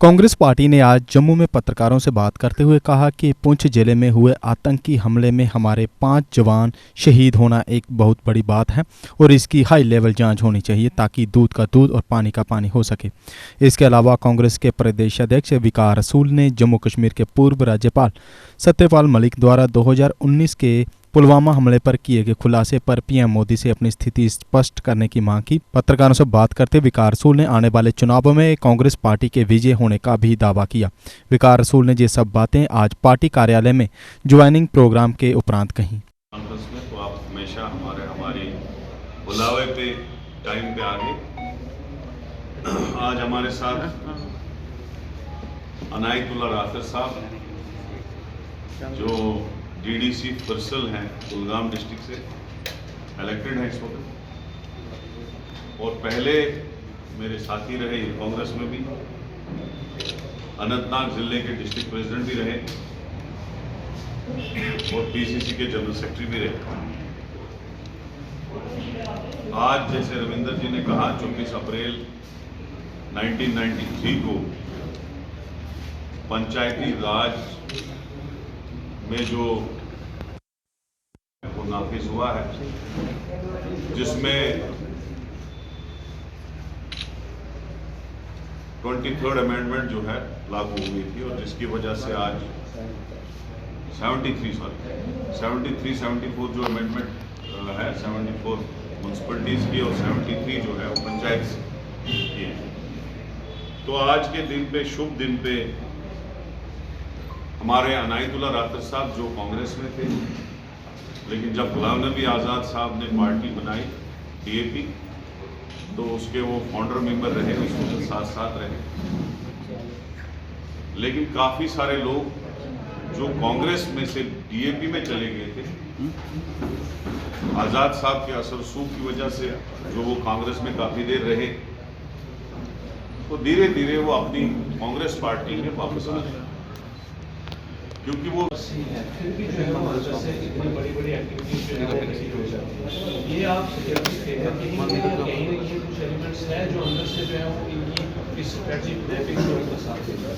Congress party ने आज जम्मू में पत्रकारों से बात करते हुए कहा कि पुंछ जिले में हुए आतंकी हमले में हमारे 5 जवान शहीद होना एक बहुत बड़ी बात है और इसकी हाई लेवल जांच होनी चाहिए ताकि दूध का दूध और पानी का पानी हो सके। इसके अलावा कांग्रेस के प्रदेश अध्यक्ष विकार रसूल ने जम्मू कश्मीर के पूर्व राज्यपाल सत्यपाल मलिक द्वारा 2019 के पुलवामा हमले पर किए गए खुलासे पर पीएम मोदी से अपनी स्थिति स्पष्ट करने की मांग की। पत्रकारों से बात करते विकार रसूल ने आने वाले चुनावों में कांग्रेस पार्टी के विजय होने का भी दावा किया। विकार रसूल ने ये सब बातें आज पार्टी कार्यालय में ज्वाइनिंग प्रोग्राम के उपरांत कहीं। कांग्रेस में तो आप हमेशा हमारे बुलावे पे टाइम पे आ गए। आज हमारे साथ अनायतुल्ला राफिर साहब जो डीडीसी फरसल हैं कुलगाम डिस्ट्रिक्ट से इलेक्टेड हैं इस वक्त और पहले मेरे साथी रहे कांग्रेस में भी, अनंतनाग जिले के डिस्ट्रिक्ट प्रेसिडेंट भी रहे और पीसीसी के जनरल सेक्रेटरी भी रहे। आज जैसे रविंदर जी ने कहा 24 अप्रैल 1993 को पंचायती राज में जो नाफिज हुआ है जिसमें 23rd अमेंडमेंट जो है लागू हुई थी और जिसकी वजह से आज 74 जो अमेंडमेंट है 74 म्यूनसिपलिटीज की और 73 जो है वो पंचायत की है। तो आज के दिन पे, शुभ दिन पे, हमारे अनायतुल्ला राफिर साहब जो कांग्रेस में थे, लेकिन जब गुलाम नबी आज़ाद साहब ने पार्टी बनाई डीएपी तो उसके वो फाउंडर मेंबर रहे, उसके साथ रहे। लेकिन काफ़ी सारे लोग जो कांग्रेस में से डीएपी में चले गए थे, आज़ाद साहब के असर रसूख की वजह से जो वो कांग्रेस में काफ़ी देर रहे, तो धीरे धीरे वो अपनी कांग्रेस पार्टी में वापस आ गए क्योंकि वो फिर भी जो है कांग्रेस से इतनी बड़ी एक्टिविटीज जो है हो जाती है। ये आप सिक्योरिटी फेवर कहीं ना कहीं कुछ एलिमेंट्स है जो अंदर से जो है वो इनकी स्ट्रेटजी मैपिंग को उनका साथ देता है।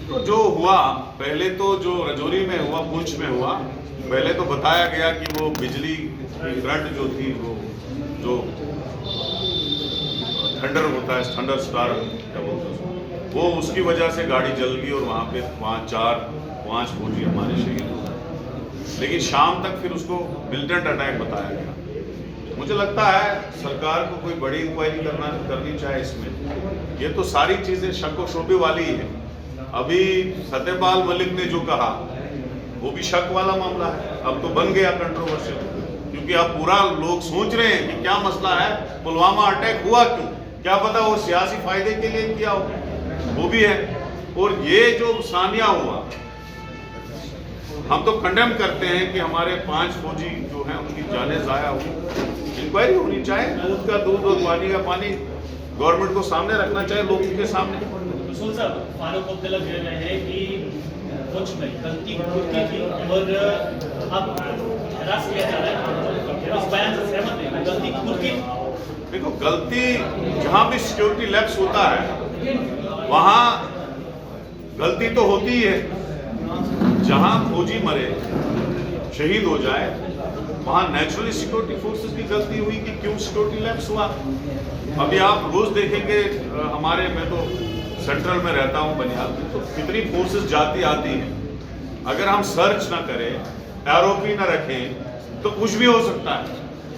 तो जो हुआ पहले, तो जो रजौरी में हुआ, पुंछ में हुआ, पहले तो बताया गया कि वो बिजली करंट जो थी, वो जो थंडर होता है, थंडर स्टार वो उसकी वजह से गाड़ी जल गई और वहाँ पे 5 फौजी हमारे शहीद हो गए। लेकिन शाम तक फिर उसको मिलिटेंट अटैक बताया गया। मुझे लगता है सरकार को कोई बड़ी इंक्वायरी करनी चाहिए इसमें। ये तो सारी चीज़ें शक व शोबे वाली ही है। अभी सत्यपाल मलिक ने जो कहा वो भी शक वाला मामला है। अब तो बन गया कंट्रोवर्शियल क्योंकि अब पूरा लोग सोच रहे हैं कि क्या मसला है, पुलवामा अटैक हुआ क्यों, क्या पता वो सियासी फायदे के लिए किया हो, वो भी है। और ये जो सानिया हुआ, हम तो कंडेम करते हैं कि हमारे 5 फौजी जो हैं उनकी जानें ज़ाया हुई। इंक्वायरी होनी चाहिए, दूध का दूध और पानी का पानी गवर्नमेंट को सामने रखना चाहिए, लोगों के सामने। रसूल साहब, फारूक अब्दुल्ला कह रहे हैं कि कुछ में गलती होती थी और अब हरास किया जा रहा है, इस बयान से सहमत है, गलती खुद की। देखो, गलती जहाँ भी सिक्योरिटी लैप्स होता है वहाँ गलती तो होती ही है। जहाँ फौजी मरे, शहीद हो जाए, वहाँ नेचुरली सिक्योरिटी फोर्सेस की गलती हुई कि क्यों सिक्योरिटी लैप्स हुआ। अभी आप रोज देखेंगे हमारे, मैं तो सेंट्रल में रहता हूँ बनिहाल में, तो कितनी फोर्सेस जाती आती हैं। अगर हम सर्च ना करें, आरोपी ना रखें, तो कुछ भी हो सकता है।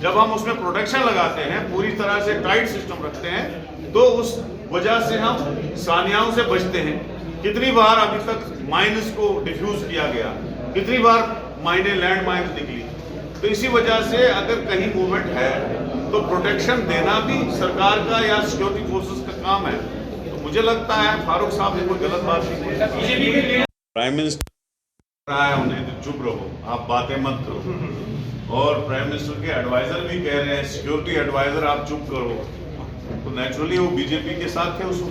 जब हम उसमें प्रोटेक्शन लगाते हैं, पूरी तरह से टाइट सिस्टम रखते हैं, तो उस वजह से हम सानियाओं से बचते हैं। कितनी बार अभी तक माइन्स को डिफ्यूज किया गया, कितनी बार माइने लैंड माइन्स निकली। तो इसी वजह से अगर कहीं मूवमेंट है तो प्रोटेक्शन देना भी सरकार का या सिक्योरिटी फोर्सेस का काम है। तो मुझे लगता है फारूक साहब ने कोई गलत बात नहीं की। प्राइम मिनिस्टर रहा है उन्हें तो चुप रहो, आप बातें मत करो। और प्राइम मिनिस्टर के एडवाइजर भी कह रहे हैं, सिक्योरिटी एडवाइजर आप चुप करो। तो नेचुरली वो बीजेपी के साथ थे, उसको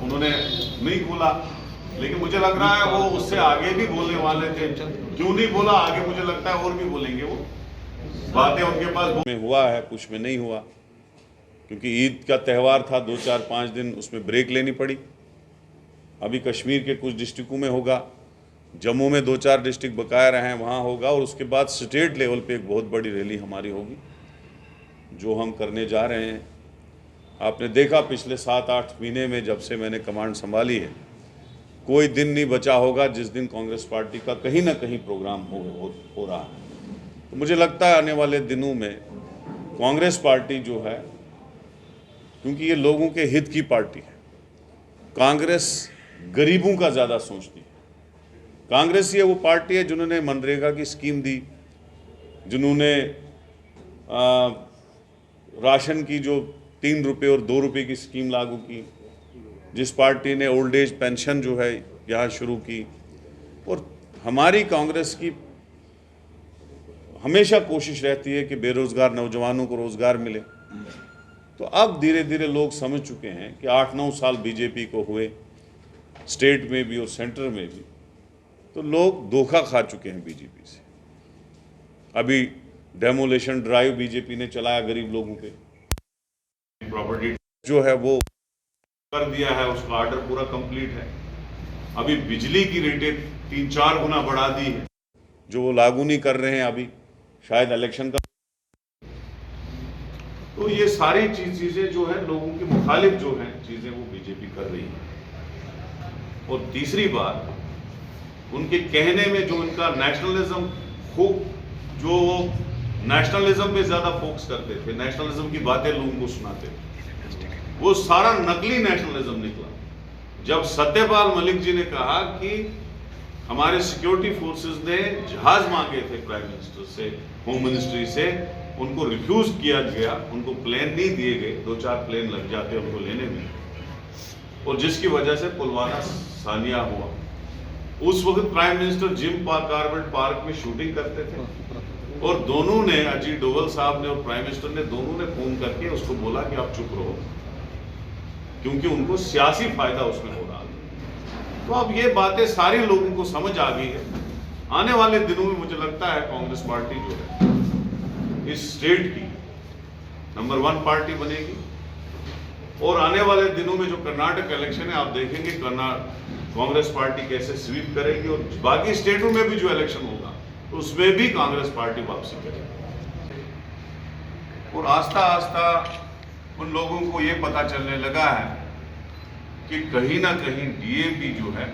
उन्होंने नहीं बोला। लेकिन मुझे लग रहा है वो उससे आगे भी बोलने वाले थे। क्यों नहीं बोला, आगे मुझे लगता है और भी बोलेंगे। वो बातें उनके पास में हुआ है, कुछ में नहीं हुआ, क्योंकि ईद का त्यौहार था, 2 4 5 दिन उसमें ब्रेक लेनी पड़ी। अभी कश्मीर के कुछ डिस्ट्रिक्टों में होगा, जम्मू में 2-4 डिस्ट्रिक्ट बकाया रहे हैं वहाँ होगा, और उसके बाद स्टेट लेवल पे एक बहुत बड़ी रैली हमारी होगी जो हम करने जा रहे हैं। आपने देखा पिछले 7-8 महीने में जब से मैंने कमांड संभाली है, कोई दिन नहीं बचा होगा जिस दिन कांग्रेस पार्टी का कहीं ना कहीं प्रोग्राम हो रहा है। तो मुझे लगता है आने वाले दिनों में कांग्रेस पार्टी जो है, क्योंकि ये लोगों के हित की पार्टी है, कांग्रेस गरीबों का ज़्यादा सोचती है। कांग्रेस ये वो पार्टी है जिन्होंने मनरेगा की स्कीम दी, जिन्होंने राशन की जो 3 रुपये और 2 रुपये की स्कीम लागू की, जिस पार्टी ने ओल्ड एज पेंशन जो है यहाँ शुरू की। और हमारी कांग्रेस की हमेशा कोशिश रहती है कि बेरोजगार नौजवानों को रोजगार मिले। तो अब धीरे धीरे लोग समझ चुके हैं कि 8-9 साल बीजेपी को हुए, स्टेट में भी और सेंटर में भी, तो लोग धोखा खा चुके हैं बीजेपी से। अभी डेमोलेशन ड्राइव बीजेपी ने चलाया गरीब लोगों पे, प्रॉपर्टी जो है वो कर दिया है, उसका ऑर्डर पूरा कंप्लीट है। अभी बिजली की रेटें 3-4 गुना बढ़ा दी है, जो वो लागू नहीं कर रहे हैं अभी, शायद इलेक्शन का। तो ये सारी चीजें जो है लोगों के मुखालिफ जो है चीजें वो बीजेपी कर रही है। और तीसरी बात, उनके कहने में जो उनका नेशनलिज्म जो नेशनलिज्म पे ज्यादा फोकस करते थे, नेशनलिज्म की बातें लोगों को सुनाते थे, वो सारा नकली नेशनलिज्म निकला। जब सत्यपाल मलिक जी ने कहा कि हमारे सिक्योरिटी फोर्सेस ने जहाज मांगे थे प्राइम मिनिस्टर से, होम मिनिस्ट्री से, उनको रिफ्यूज किया गया, उनको प्लेन नहीं दिए गए, 2-4 प्लेन लग जाते उनको लेने में, और जिसकी वजह से पुलवामा सानिया हुआ। उस वक्त prime minister Jim Corbett Park में शूटिंग करते थे, और दोनों ने, अजीत डोवल साहब ने और प्राइम मिनिस्टर ने, दोनों ने फोन करके उसको बोला कि आप चुप रहो, क्योंकि उनको सियासी फायदा उसमें हो रहा था। तो अब ये बातें सारे लोगों को समझ आ गई है। आने वाले दिनों में मुझे लगता है कांग्रेस पार्टी जो है इस स्टेट की नंबर 1 पार्टी बनेगी। और आने वाले दिनों में जो कर्नाटक इलेक्शन है, आप देखेंगे कांग्रेस पार्टी कैसे स्वीप करेगी, और बाकी स्टेटों में भी जो इलेक्शन होगा तो उसमें भी कांग्रेस पार्टी वापसी करेगी। और आस्ता आस्ता उन लोगों को ये पता चलने लगा है कि कहीं ना कहीं डीएपी जो है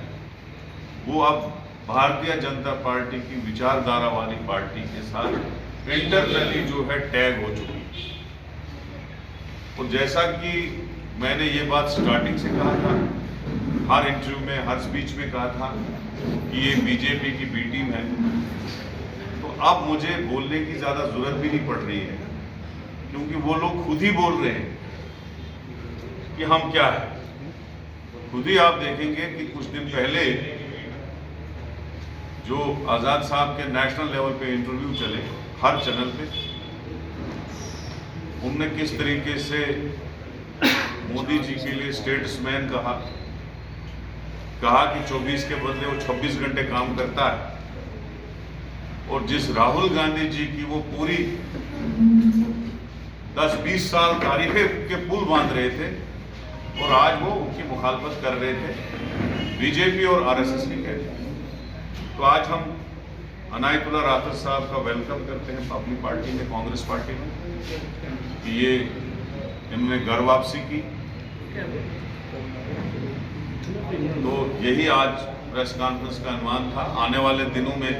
वो अब भारतीय जनता पार्टी की विचारधारा वाली पार्टी के साथ इंटरनली जो है टैग हो चुकी है। और जैसा कि मैंने ये बात स्टार्टिंग से कहा था, हर इंटरव्यू में, हर स्पीच में कहा था कि ये बीजेपी की बी टीम है, तो अब मुझे बोलने की ज़्यादा जरूरत भी नहीं पड़ रही है, क्योंकि वो लोग खुद ही बोल रहे हैं कि हम क्या है। खुद ही आप देखेंगे कि कुछ दिन पहले जो आज़ाद साहब के नेशनल लेवल पे इंटरव्यू चले हर चैनल पे, उनने किस तरीके से मोदी जी के लिए स्टेट्समैन कहा कि 24 के बदले वो 26 घंटे काम करता है। और जिस राहुल गांधी जी की वो पूरी 10-20 साल तारीफें के पुल बांध रहे थे, और आज वो उनकी मुखालफत कर रहे थे बीजेपी और आरएसएस के कहते। तो आज हम अनायतुल्लाह राठौर साहब का वेलकम करते हैं अपनी पार्टी में, कांग्रेस पार्टी में, कि ये इन्होंने घर वापसी की। तो यही आज प्रेस कॉन्फ्रेंस का अनुमान था। आने वाले दिनों में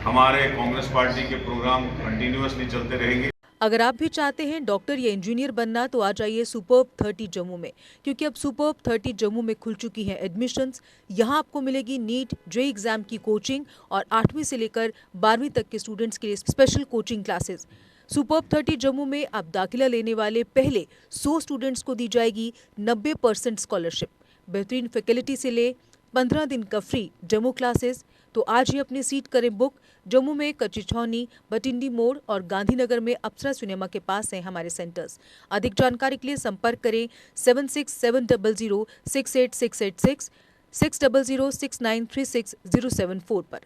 हमारे कांग्रेस पार्टी के प्रोग्राम कंटिन्यूअसली चलते रहेंगे। अगर आप भी चाहते हैं डॉक्टर या इंजीनियर बनना तो आ जाइए सुपर्ब 30 जम्मू में, क्योंकि अब सुपर्ब 30 जम्मू में खुल चुकी हैं एडमिशन्स। यहां आपको मिलेगी नीट जेईई एग्जाम की कोचिंग और 8वीं से लेकर 12वीं तक के स्टूडेंट्स के लिए special coaching classes. Superb 30 Jammu में अब दाखिला लेने वाले पहले 100 स्टूडेंट्स को दी जाएगी 90% स्कॉलरशिप। बेहतरीन फैकल्टी से ले 15 दिन का फ्री डेमो क्लासेस। तो आज ही अपनी सीट करें बुक। जम्मू में कच्ची छौनी, बटिंडी मोड़ और गांधीनगर में अप्सरा सिनेमा के पास हैं हमारे सेंटर्स। अधिक जानकारी के लिए संपर्क करें 7670068686 6006936074 पर।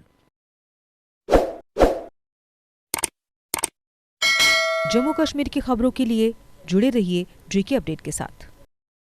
जम्मू कश्मीर की खबरों के लिए जुड़े रहिए जेके अपडेट के साथ।